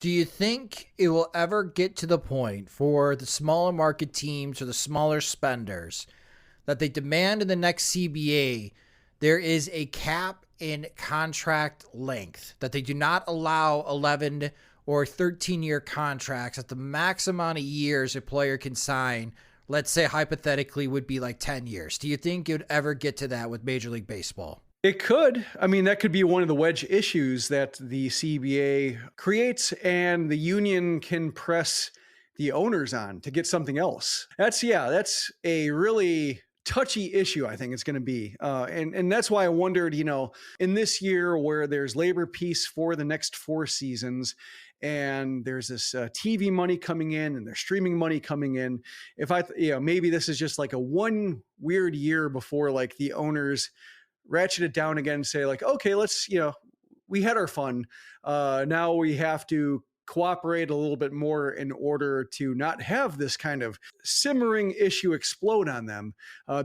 Do you think it will ever get to the point for the smaller market teams or the smaller spenders that they demand in the next CBA there is a cap in contract length, that they do not allow 11 or 13-year contracts, that the max amount of years a player can sign, let's say hypothetically, would be like 10 years? Do you think it would ever get to that with Major League Baseball? It could. I mean, that could be one of the wedge issues that the CBA creates, and the union can press the owners on to get something else. That's a really touchy issue. I think it's going to be, and that's why I wondered, in this year where there's labor peace for the next 4 seasons, and there's this TV money coming in, and there's streaming money coming in. If maybe this is just like a one weird year before like the owners ratchet it down again and say like, okay, let's, we had our fun. Now we have to cooperate a little bit more in order to not have this kind of simmering issue explode on them,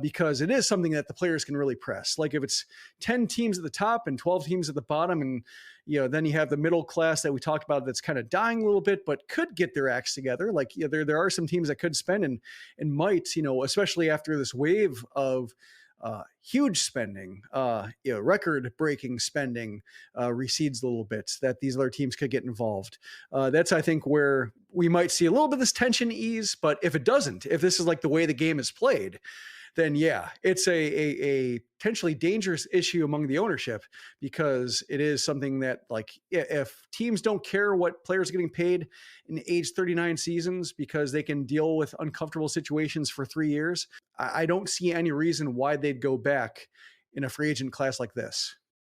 because it is something that the players can really press. Like if it's 10 teams at the top and 12 teams at the bottom, and then you have the middle class that we talked about that's kind of dying a little bit, but could get their acts together. Like there are some teams that could spend and might, especially after this wave of huge spending, record-breaking spending recedes a little bit, that these other teams could get involved. That's, I think, where we might see a little bit of this tension ease. But if it doesn't, if this is like the way the game is played, then yeah, it's a potentially dangerous issue among the ownership, because it is something that, like, if teams don't care what players are getting paid in age 39 seasons because they can deal with uncomfortable situations for 3 years, I don't see any reason why they'd go back in a free agent class like this.